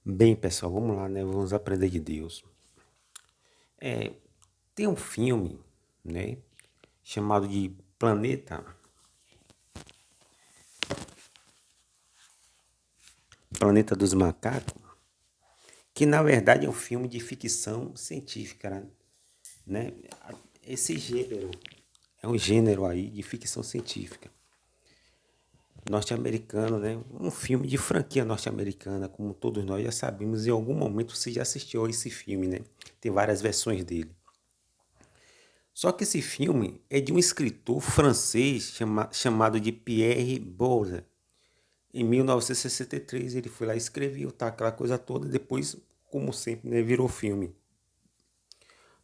Bem, pessoal, vamos lá, né? Vamos aprender de Deus. É, tem um filme, né? Chamado de Planeta dos Macacos, que na verdade é um filme de ficção científica, né? Esse gênero é um gênero aí de ficção científica norte-americano, né? Um filme de franquia norte-americana, como todos nós já sabemos. Em algum momento você já assistiu a esse filme, né? Tem várias versões dele. Só que esse filme é de um escritor francês chamado de Pierre Bourdieu. Em 1963 ele foi lá e escreveu, tá, aquela coisa toda. Depois, como sempre, né, virou filme.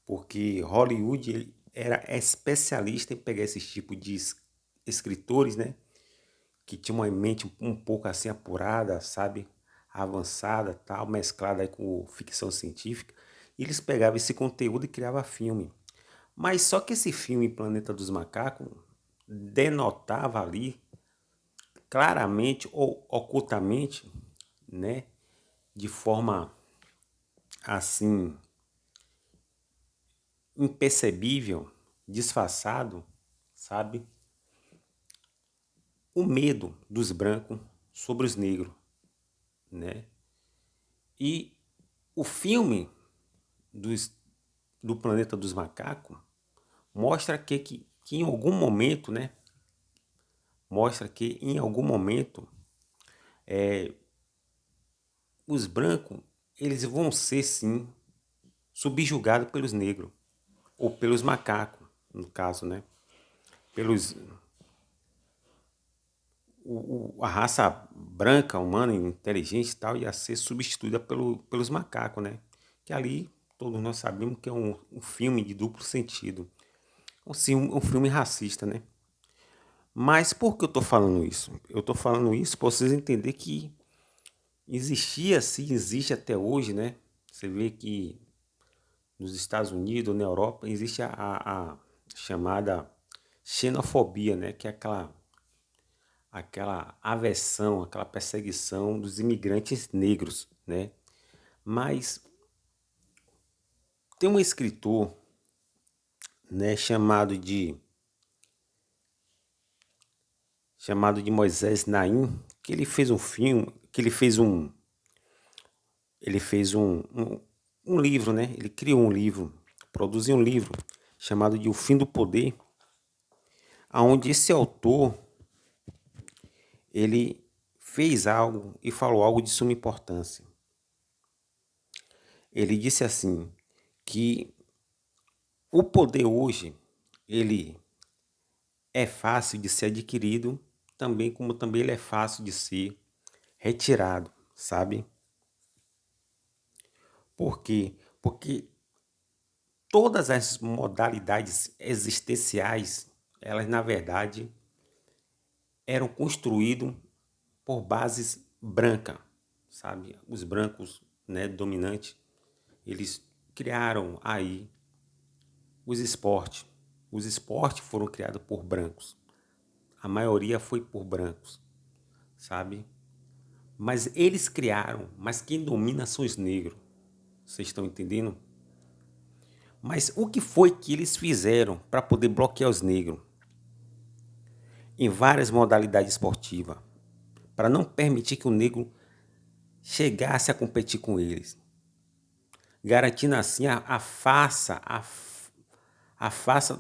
Porque Hollywood ele era especialista em pegar esse tipo de escritores, né? Que tinham uma mente um pouco assim apurada, sabe? Avançada, tal, mesclada aí com ficção científica. E eles pegavam esse conteúdo e criavam filme. Mas só que esse filme Planeta dos Macacos denotava ali claramente ou ocultamente, né, de forma assim impercebível, disfarçado, sabe, o medo dos brancos sobre os negros, né? E o filme dos, do Planeta dos Macacos mostra que em algum momento, né, mostra que em algum momento os brancos eles vão ser sim subjugados pelos negros ou pelos macacos, no caso, né? Pelos a raça branca, humana, inteligente e tal ia ser substituída pelos macacos, né? Que ali todos nós sabemos que é um filme de duplo sentido, assim, um filme racista, né? Mas por que eu tô falando isso? Eu tô falando isso para vocês entenderem que existia, sim, existe até hoje, né? Você vê que nos Estados Unidos, na Europa, existe a chamada xenofobia, né? Que é aquela aversão, aquela perseguição dos imigrantes negros, né? Mas tem um escritor, né, chamado de Moisés Naim, que ele fez um filme, que ele fez um livro, né? Ele criou um livro, produziu um livro chamado de O Fim do Poder, aonde esse autor ele fez algo e falou algo de suma importância. Ele disse assim que o poder hoje ele é fácil de ser adquirido, também como também ele é fácil de ser retirado, sabe? Por quê? Porque todas as modalidades existenciais, elas na verdade eram construídas por bases brancas, sabe? Os brancos, né, dominantes, eles criaram aí os esportes. Os esportes foram criados por brancos. A maioria foi por brancos, sabe? Mas eles criaram, mas quem domina são os negros. Vocês estão entendendo? Mas o que foi que eles fizeram para poder bloquear os negros em várias modalidades esportivas, para não permitir que o negro chegasse a competir com eles, garantindo assim a farsa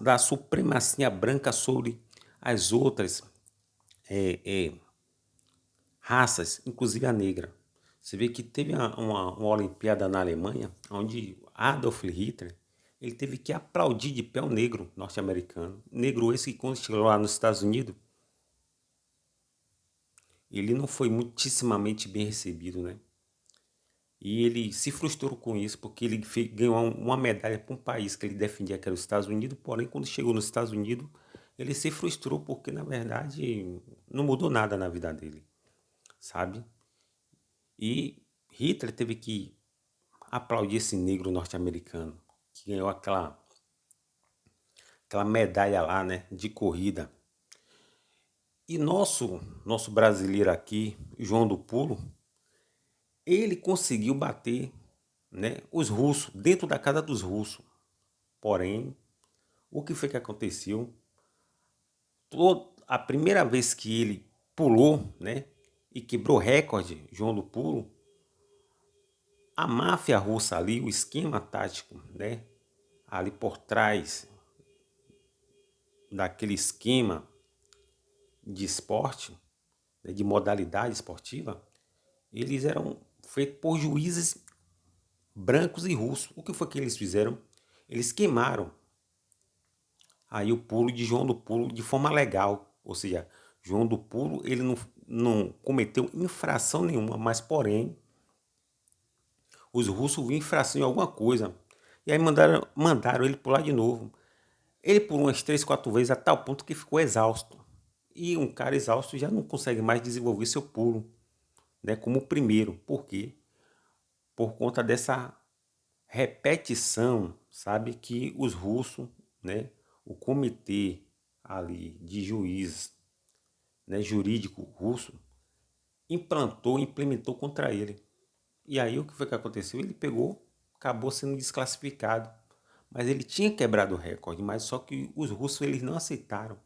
da supremacia branca sobre as outras é, é, raças, inclusive a negra. Você vê que teve uma Olimpíada na Alemanha, onde Adolf Hitler ele teve que aplaudir de pé o negro norte-americano. Negro esse que quando chegou lá nos Estados Unidos, ele não foi muitíssimamente bem recebido, né? E ele se frustrou com isso, porque ele ganhou uma medalha para um país que ele defendia, que era os Estados Unidos, porém, quando chegou nos Estados Unidos, ele se frustrou porque, na verdade, não mudou nada na vida dele, sabe? E Hitler teve que aplaudir esse negro norte-americano, que ganhou aquela medalha lá, né, de corrida. E nosso brasileiro aqui, João do Pulo, ele conseguiu bater, né, os russos, dentro da casa dos russos. Porém, o que foi que aconteceu? A primeira vez que ele pulou, né, e quebrou recorde, João do Pulo, a máfia russa ali, o esquema tático, né, ali por trás daquele esquema de esporte, né, de modalidade esportiva, eles eram feitos por juízes brancos e russos. O que foi que eles fizeram? Eles queimaram aí o pulo de João do Pulo de forma legal, ou seja, João do Pulo ele não cometeu infração nenhuma, mas porém os russos viram infração em alguma coisa e aí mandaram ele pular de novo. Ele pulou umas 3, 4 vezes a tal ponto que ficou exausto. E um cara exausto já não consegue mais desenvolver seu pulo, né, como o primeiro. Por quê? Por conta dessa repetição, sabe, que os russos, né, o comitê ali de juízes, né, jurídico russo, implementou contra ele. E aí o que foi que aconteceu? Ele pegou, acabou sendo desclassificado. Mas ele tinha quebrado o recorde, mas só que os russos eles não aceitaram,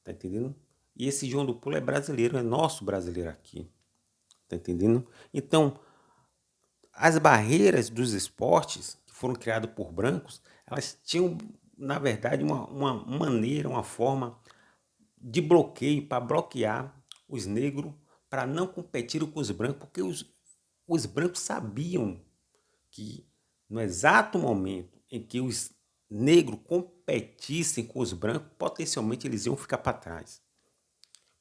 tá entendendo? E esse João do Pulo é brasileiro, é nosso brasileiro aqui, tá entendendo? Então, as barreiras dos esportes que foram criadas por brancos, elas tinham, na verdade, uma maneira, uma forma de bloqueio para bloquear os negros para não competirem com os brancos, porque os brancos sabiam que no exato momento em que os negros competissem com os brancos, potencialmente eles iam ficar para trás.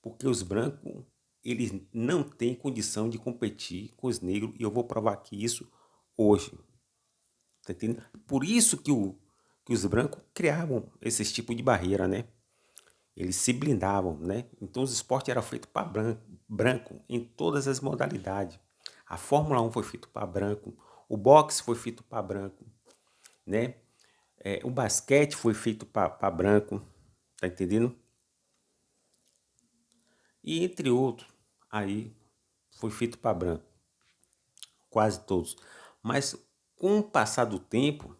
Porque os brancos, eles não têm condição de competir com os negros, e eu vou provar aqui isso hoje. Tá entendendo? Por isso que os brancos criavam esse tipo de barreira, né? Eles se blindavam, né? Então os esportes eram feitos para branco em todas as modalidades. A Fórmula 1 foi feito para branco, o boxe foi feito para branco, né? O basquete foi feito para branco, tá entendendo? E entre outros, aí foi feito para branco, quase todos. Mas com o passar do tempo,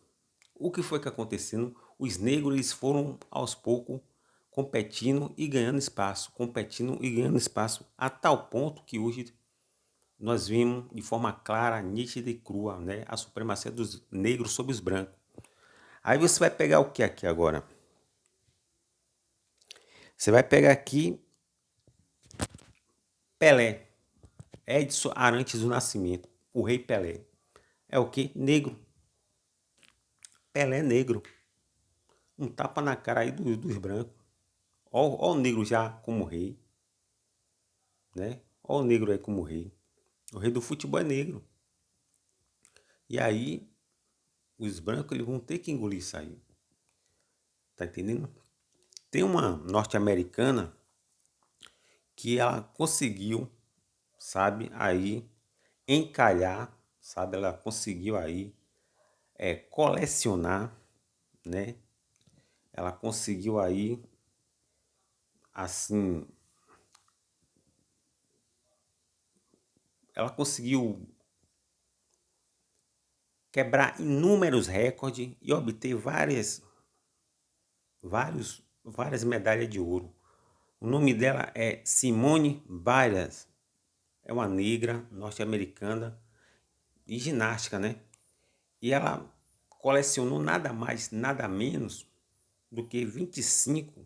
o que foi que acontecendo? Os negros eles foram aos poucos competindo e ganhando espaço, competindo e ganhando espaço, a tal ponto que hoje nós vimos de forma clara, nítida e crua, né, a supremacia dos negros sobre os brancos. Aí você vai pegar o que aqui agora? Você vai pegar aqui Pelé, Edson Arantes do Nascimento, o rei Pelé. É o que? Negro. Pelé é negro. Um tapa na cara aí dos brancos. Ó o negro já como rei, né? Ó o negro aí como rei. O rei do futebol é negro. E aí, os brancos eles vão ter que engolir isso aí. Tá entendendo? Tem uma norte-americana que ela conseguiu, sabe, aí encalhar, sabe? Ela conseguiu aí colecionar, né? Ela conseguiu aí, assim, ela conseguiu quebrar inúmeros recordes e obter várias medalhas de ouro. O nome dela é Simone Biles. É uma negra norte-americana de ginástica, né? E ela colecionou nada mais, nada menos do que 25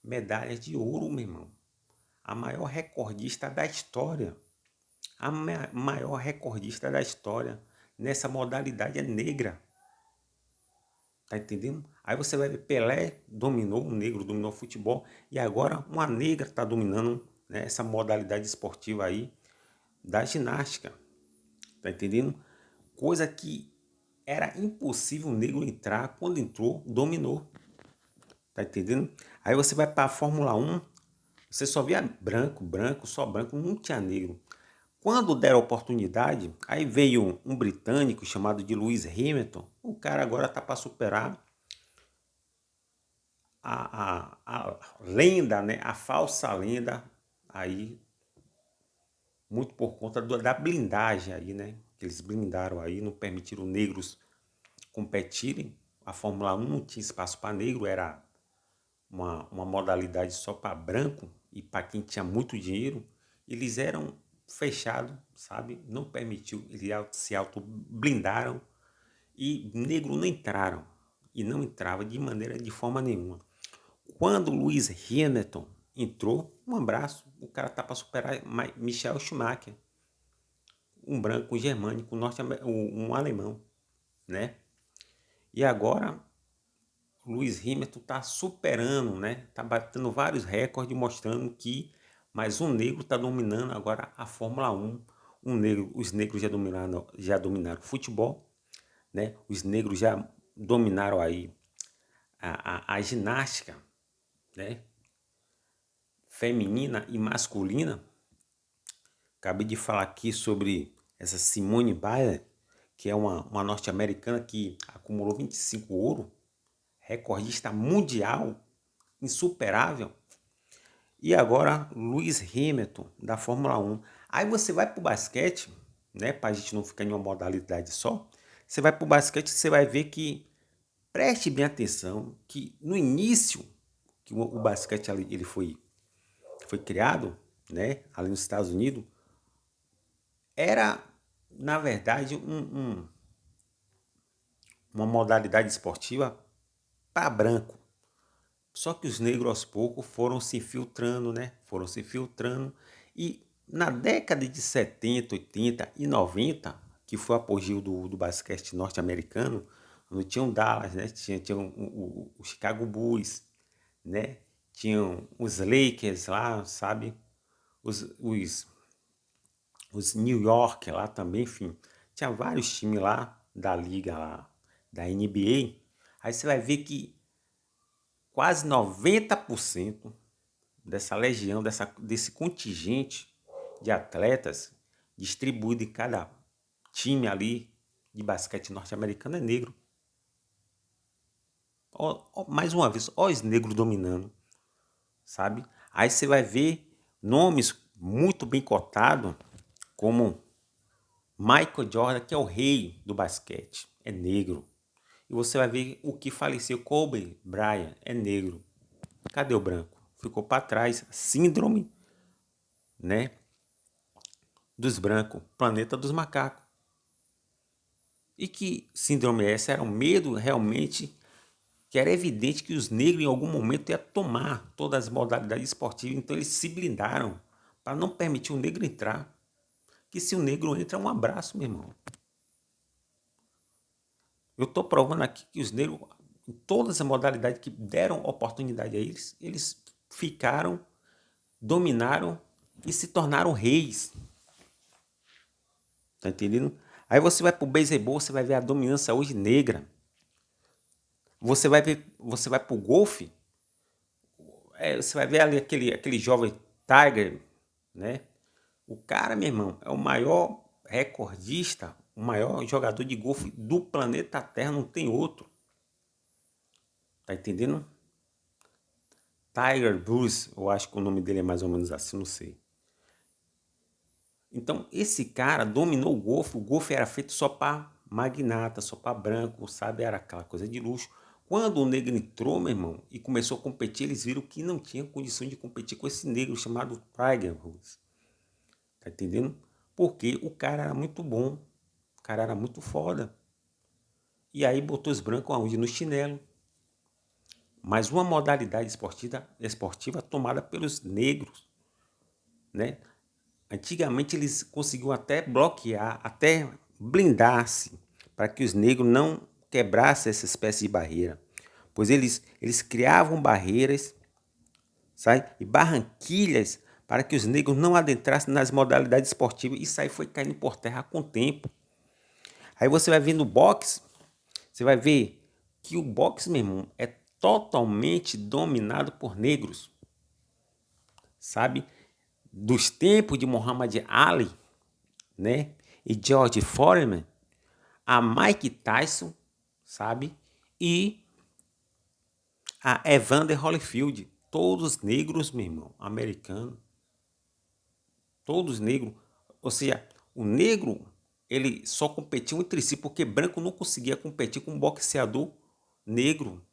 medalhas de ouro, meu irmão. A maior recordista da história. A maior recordista da história nessa modalidade é negra. Tá entendendo? Aí você vai ver, Pelé dominou, o negro dominou o futebol, e agora uma negra está dominando, né, essa modalidade esportiva aí da ginástica. Tá entendendo? Coisa que era impossível o negro entrar, quando entrou, dominou. Tá entendendo? Aí você vai para a Fórmula 1, você só via branco, branco, só branco, não tinha negro. Quando deram a oportunidade, aí veio um britânico chamado de Lewis Hamilton. O cara agora tá para superar a lenda, né? A falsa lenda aí muito por conta da blindagem aí, né? Que eles blindaram aí, não permitiram negros competirem. A Fórmula 1 não tinha espaço para negro, era uma modalidade só para branco e para quem tinha muito dinheiro. Eles eram fechados, sabe? Não permitiu, eles se auto-blindaram e negro não entraram. E não entrava de forma nenhuma. Quando Lewis Hamilton entrou, um abraço, o cara tá para superar Michael Schumacher, um branco, um germânico, um alemão, né? E agora Lewis Hamilton está superando, né? Está batendo vários recordes, mostrando que mais um negro está dominando agora a Fórmula 1. Os negros já dominaram o futebol, né? Os negros já dominaram aí a ginástica, né? Feminina e masculina. Acabei de falar aqui sobre essa Simone Biles, que é uma norte-americana que acumulou 25 ouro, recordista mundial, insuperável. E agora, Lewis Hamilton, da Fórmula 1. Aí você vai para o basquete, né, para a gente não ficar em uma modalidade só. Você vai para o basquete e você vai ver que, preste bem atenção, que no início que o basquete ele foi criado, né, ali nos Estados Unidos, era, na verdade, uma modalidade esportiva para branco. Só que os negros aos poucos foram se infiltrando, né? Foram se filtrando. E na década de 70, 80 e 90, que foi o apogeu do basquete norte-americano, onde tinha o Dallas, né? Tinha o Chicago Bulls, né? Tinham os Lakers lá, sabe? Os, os, os New York lá também, enfim. Tinha vários times lá da liga lá, da NBA. Aí você vai ver que quase 90% dessa legião, desse contingente de atletas distribuído em cada time ali de basquete norte-americano é negro. Mais uma vez, olha os negros dominando, sabe? Aí você vai ver nomes muito bem cotados, como Michael Jordan, que é o rei do basquete, é negro. E você vai ver o que faleceu, Kobe Bryant, é negro. Cadê o branco? Ficou para trás. Síndrome, né, dos brancos, planeta dos macacos. E que síndrome essa era um medo realmente que era evidente que os negros em algum momento iam tomar todas as modalidades esportivas, então eles se blindaram para não permitir o negro entrar. Que se o negro entra é um abraço, meu irmão. Eu estou provando aqui que os negros, em todas as modalidades que deram oportunidade a eles, eles ficaram, dominaram e se tornaram reis. Tá entendendo? Aí você vai pro beisebol, você vai ver a dominância hoje negra. Você vai pro golfe, você vai ver ali aquele jovem Tiger, né? O cara, meu irmão, é o maior recordista, o maior jogador de golfe do planeta Terra, não tem outro. Tá entendendo? Tiger Woods, eu acho que o nome dele é mais ou menos assim, não sei. Então, esse cara dominou o golfe era feito só para magnata, só para branco, sabe? Era aquela coisa de luxo. Quando o negro entrou, meu irmão, e começou a competir, eles viram que não tinha condição de competir com esse negro chamado Tiger Woods. Tá entendendo? Porque o cara era muito bom, o cara era muito foda. E aí botou os brancos aonde? No chinelo. Mas uma modalidade esportiva tomada pelos negros, né? Antigamente eles conseguiam até bloquear, até blindar-se para que os negros não quebrassem essa espécie de barreira. Pois eles criavam barreiras, sabe? E barranquilhas para que os negros não adentrassem nas modalidades esportivas. Isso aí foi caindo por terra com o tempo. Aí você vai ver no boxe, você vai ver que o boxe, meu irmão, é totalmente dominado por negros, sabe? Dos tempos de Muhammad Ali, né? E George Foreman, a Mike Tyson, sabe? E a Evander Holyfield, todos negros, meu irmão, americano, todos negros. Ou seja, o negro, ele só competia entre si, porque branco não conseguia competir com um boxeador negro.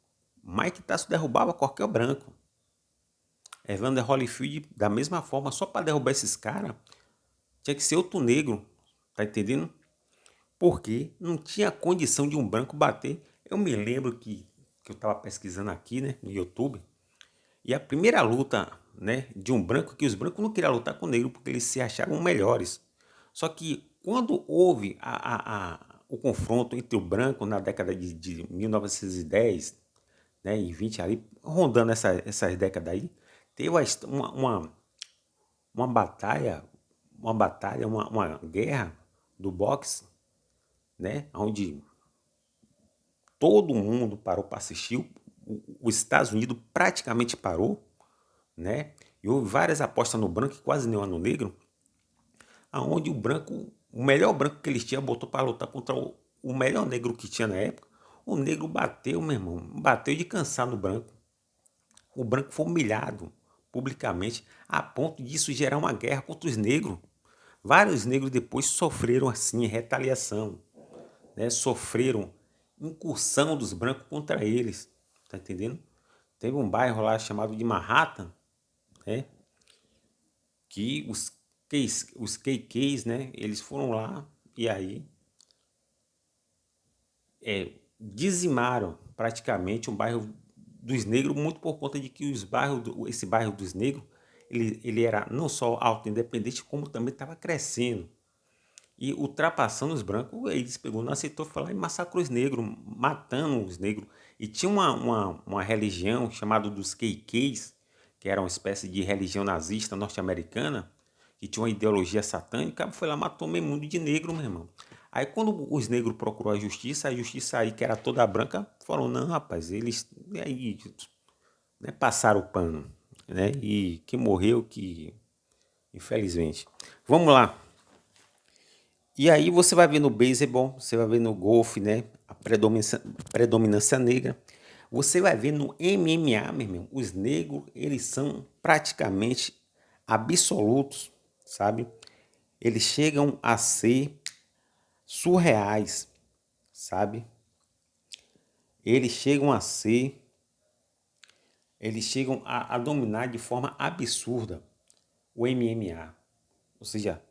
Mike Tyson derrubava qualquer branco. Evander Holyfield, da mesma forma, só para derrubar esses caras, tinha que ser outro negro, tá entendendo? Porque não tinha condição de um branco bater. Eu me lembro que eu estava pesquisando aqui, né, no YouTube, e a primeira luta, né, de um branco, que os brancos não queriam lutar com o negro porque eles se achavam melhores. Só que quando houve o confronto entre o branco na década de 1910, né, e 20 ali, rondando essas décadas aí, teve uma batalha, uma guerra do boxe, né, onde todo mundo parou para assistir, os Estados Unidos praticamente parou, né, e houve várias apostas no branco e quase nenhuma no negro, aonde o branco, o melhor branco que eles tinham, botou para lutar contra o melhor negro que tinha na época. O negro bateu, meu irmão, bateu de cansar no branco. O branco foi humilhado publicamente a ponto disso gerar uma guerra contra os negros. Vários negros depois sofreram assim retaliação, né? Sofreram incursão dos brancos contra eles, tá entendendo? Teve um bairro lá chamado de Manhattan, né? Que os KKs, né? Eles foram lá e aí dizimaram praticamente um bairro dos negros, muito por conta de que esse bairro dos negros, ele era não só auto-independente, como também estava crescendo. E ultrapassando os brancos, eles pegou, não aceitou falar e massacrou os negros, matando os negros. E tinha uma religião chamada dos KKs, que era uma espécie de religião nazista norte-americana, que tinha uma ideologia satânica, foi lá matou meio mundo de negro, meu irmão. Aí quando os negros procurou a justiça aí, que era toda branca, falou, não, rapaz, eles aí, né, passaram o pano, né? E que morreu, que infelizmente. Vamos lá. E aí você vai ver no beisebol, você vai ver no golfe, né? A predominância negra. Você vai ver no MMA, meu irmão, os negros, eles são praticamente absolutos, sabe? Eles chegam a ser surreais, sabe? Eles chegam a ser, eles chegam a dominar de forma absurda o MMA. Ou seja,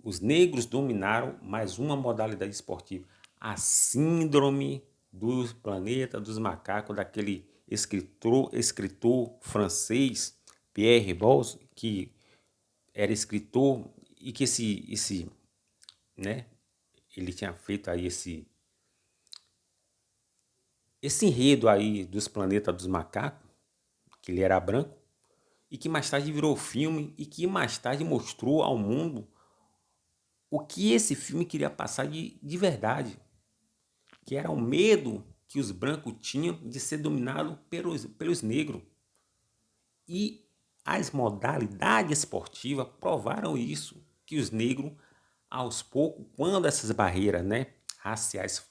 os negros dominaram mais uma modalidade esportiva, a síndrome do planeta dos macacos, daquele escritor francês, Pierre Boulle, que era escritor e que né, ele tinha feito aí esse enredo aí dos planetas dos macacos, que ele era branco, e que mais tarde virou filme e que mais tarde mostrou ao mundo o que esse filme queria passar de verdade, que era o medo que os brancos tinham de ser dominado pelos negros. E as modalidades esportivas provaram isso, que os negros, aos poucos, quando essas barreiras, né, raciais,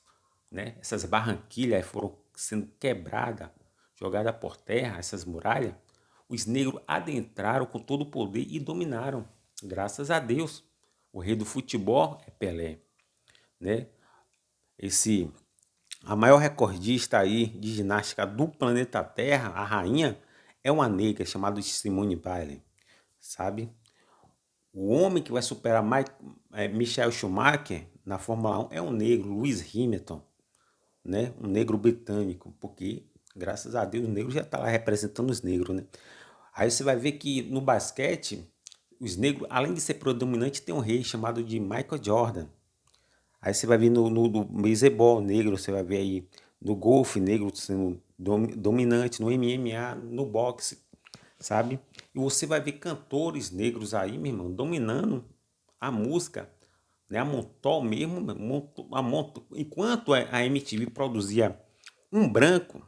né, essas barranquilhas foram sendo quebradas, jogadas por terra, essas muralhas, os negros adentraram com todo o poder e dominaram, graças a Deus. O rei do futebol é Pelé, né? A maior recordista aí de ginástica do planeta Terra, a rainha, é uma negra chamada Simone Biles, sabe? O homem que vai superar Michael Schumacher na Fórmula 1 é um negro, Lewis Hamilton, né? Um negro britânico, porque, graças a Deus, o negro já está lá representando os negros, né? Aí você vai ver que no basquete, os negros, além de ser predominante, tem um rei chamado de Michael Jordan. Aí você vai ver no beisebol negro, você vai ver aí no golfe negro sendo dominante, no MMA, no boxe, sabe? E você vai ver cantores negros aí, meu irmão, dominando a música, né? A Montol mesmo, enquanto a MTV produzia um branco,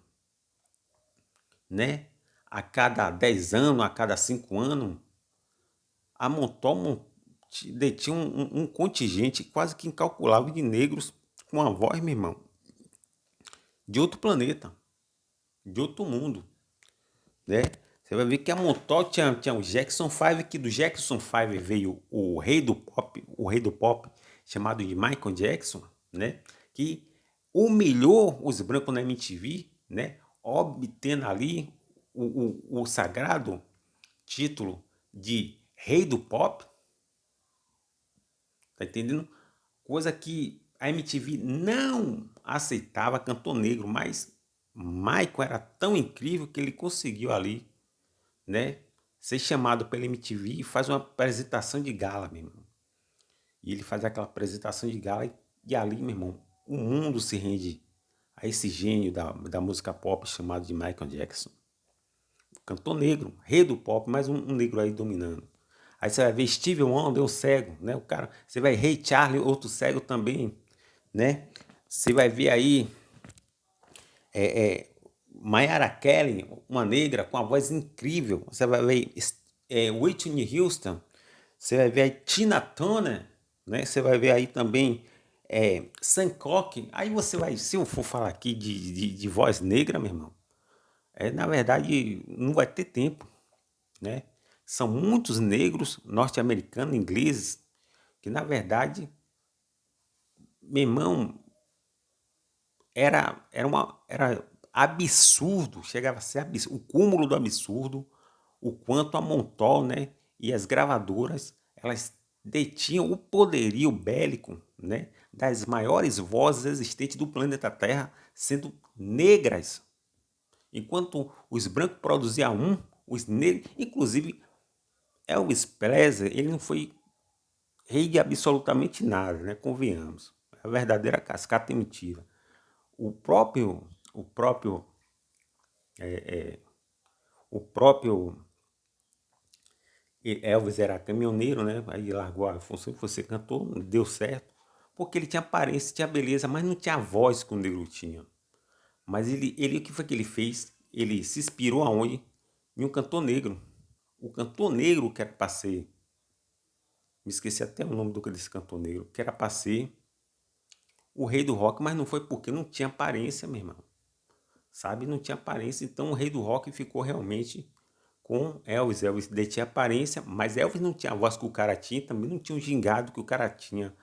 né? A cada 10 anos, a cada 5 anos, a Montol detinha um contingente quase que incalculável de negros com a voz, meu irmão, de outro planeta, de outro mundo, né? Você vai ver que a Montol tinha o Jackson 5, que do Jackson 5 veio o rei do pop, chamado de Michael Jackson, né? Que humilhou os brancos na MTV, né? Obtendo ali o sagrado título de rei do pop, tá entendendo? Coisa que a MTV não aceitava, cantor negro, mas Michael era tão incrível que ele conseguiu ali, né, ser chamado pela MTV e faz uma apresentação de gala, meu irmão. E ele faz aquela apresentação de gala e ali, meu irmão, o mundo se rende a esse gênio da música pop chamado de Michael Jackson. Cantor negro, rei do pop, mais um negro aí dominando. Aí você vai ver Stevie Wonder, um cego, né? O cara, você vai Ray Charles, outro cego também, né? Você vai ver aí Mariah Carey, uma negra com a voz incrível. Você vai ver Whitney Houston. Você vai ver aí Tina Turner, né? Você vai ver aí também Sam Cooke. Aí você vai, se eu for falar aqui de voz negra, meu irmão, na verdade não vai ter tempo, né? São muitos negros norte-americanos, ingleses, que na verdade, meu irmão, era absurdo, chegava a ser absurdo, o cúmulo do absurdo, o quanto a Montol, né, e as gravadoras, elas detinham o poderio bélico, né, das maiores vozes existentes do planeta Terra, sendo negras. Enquanto os brancos produziam os negros, inclusive Elvis Presley, ele não foi rei de absolutamente nada, né, convenhamos. É a verdadeira cascata e mentira. O próprio Elvis era caminhoneiro, né? Aí largou a função que você cantou, deu certo, porque ele tinha aparência, tinha beleza, mas não tinha a voz que o negro tinha. Mas ele o que foi que ele fez? Ele se inspirou aonde? Em um cantor negro. O cantor negro que era para ser, me esqueci até o nome desse cantor negro, que era para ser o rei do rock, mas não foi porque não tinha aparência, meu irmão. Sabe? Não tinha aparência, então o rei do rock ficou realmente com Elvis. Elvis detinha aparência, mas Elvis não tinha a voz que o cara tinha, também não tinha o gingado que o cara tinha.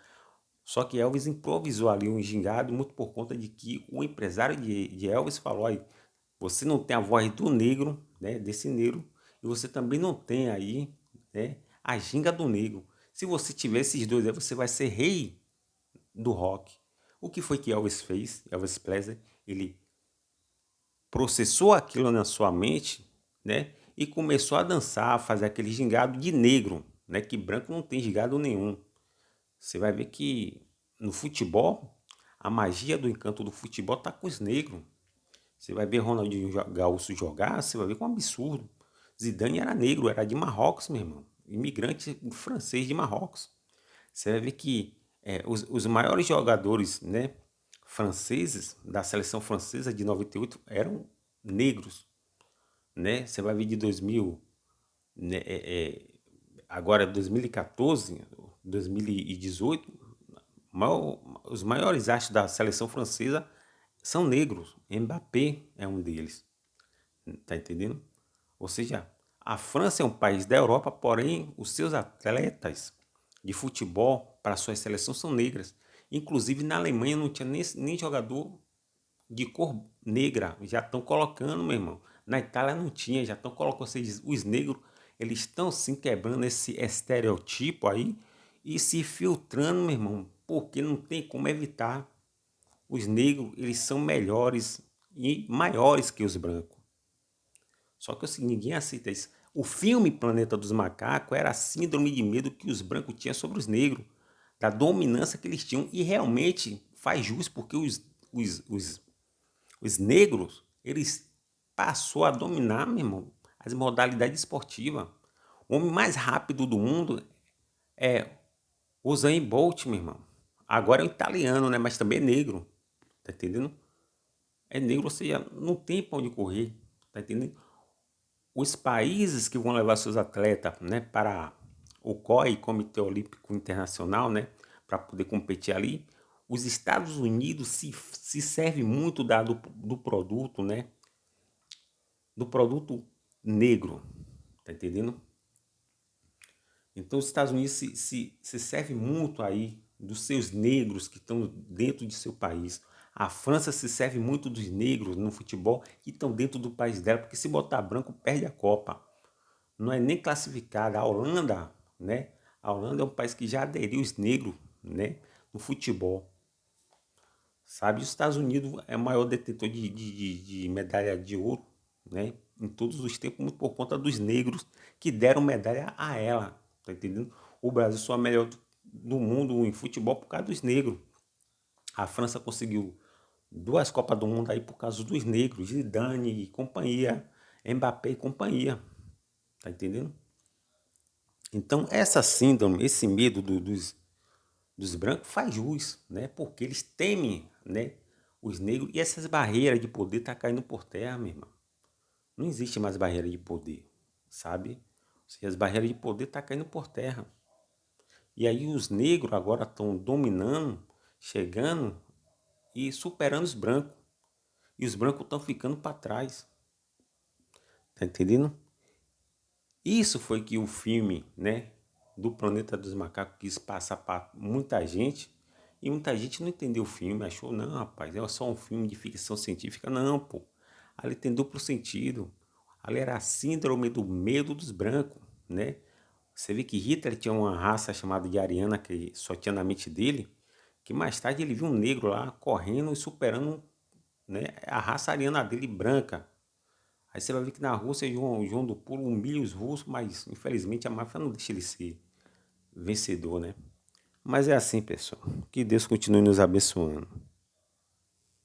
Só que Elvis improvisou ali um gingado muito por conta de que o empresário de Elvis falou: aí, você não tem a voz do negro, né, desse negro, e você também não tem aí, né, a ginga do negro. Se você tiver esses dois aí, você vai ser rei do rock. O que foi que Elvis fez? Elvis Presley, ele processou aquilo na sua mente, né? E começou a dançar, a fazer aquele gingado de negro, né? Que branco não tem gingado nenhum. Você vai ver que no futebol, a magia do encanto do futebol tá com os negros. Você vai ver Ronaldinho Gaúcho jogar, você vai ver que é um absurdo. Zidane era negro, era de Marrocos, meu irmão. Imigrante francês de Marrocos. Você vai ver que os maiores jogadores, né, franceses, da seleção francesa de 98, eram negros, né? Você vai ver de 2000, né, agora 2014, 2018, os maiores astros da seleção francesa são negros. Mbappé é um deles, tá entendendo? Ou seja, a França é um país da Europa, porém os seus atletas de futebol para a sua seleção são negras. Inclusive na Alemanha não tinha nem jogador de cor negra. Já estão colocando, meu irmão. Na Itália não tinha, já estão colocando. Ou seja, os negros, eles estão sim quebrando esse estereotipo aí e se filtrando, meu irmão, porque não tem como evitar. Os negros, eles são melhores e maiores que os brancos. Só que assim, ninguém aceita isso. O filme Planeta dos Macacos era a síndrome de medo que os brancos tinham sobre os negros, da dominância que eles tinham, e realmente faz jus, porque os negros, eles passou a dominar, meu irmão, as modalidades esportivas. O homem mais rápido do mundo é Usain Bolt, meu irmão. Agora é um italiano, né? Mas também é negro. Tá entendendo? É negro, ou seja, não tem pra onde correr. Tá entendendo? Os países que vão levar seus atletas, né, para o COI, Comitê Olímpico Internacional, né, para poder competir ali, os Estados Unidos se serve muito do produto, né, do produto negro, tá entendendo? Então os Estados Unidos se serve muito aí dos seus negros que estão dentro de seu país. A França se serve muito dos negros no futebol que estão dentro do país dela, porque se botar branco perde a Copa. Não é nem classificada. A Holanda, né? A Holanda é um país que já aderiu os negros, né? No futebol. Sabe, os Estados Unidos é o maior detentor de medalha de ouro, né? Em todos os tempos, muito por conta dos negros que deram medalha a ela, tá entendendo? O Brasil só é melhor do mundo em futebol por causa dos negros. A França conseguiu duas Copas do Mundo aí por causa dos negros, Zidane e companhia, Mbappé e companhia, tá entendendo? Então, essa síndrome, esse medo dos brancos faz jus, né? Porque eles temem, né? Os negros e essas barreiras de poder tá caindo por terra, meu irmão. Não existe mais barreira de poder, sabe? Ou seja, as barreiras de poder tá caindo por terra. E aí os negros agora estão dominando, chegando e superando os brancos. E os brancos estão ficando para trás. Tá entendendo? Isso foi que o filme, né, do Planeta dos Macacos quis passar para muita gente. E muita gente não entendeu o filme, achou, não, rapaz, é só um filme de ficção científica. Não, pô. Ali tem duplo sentido. Ali era a síndrome do medo dos brancos, né? Você vê que Hitler tinha uma raça chamada de Ariana, que só tinha na mente dele, que mais tarde ele viu um negro lá correndo e superando, né, a raça ariana dele branca. Aí você vai ver que na Rússia João do Pulo humilha os russos, mas infelizmente a máfia não deixa ele ser vencedor, né? Mas é assim, pessoal. Que Deus continue nos abençoando.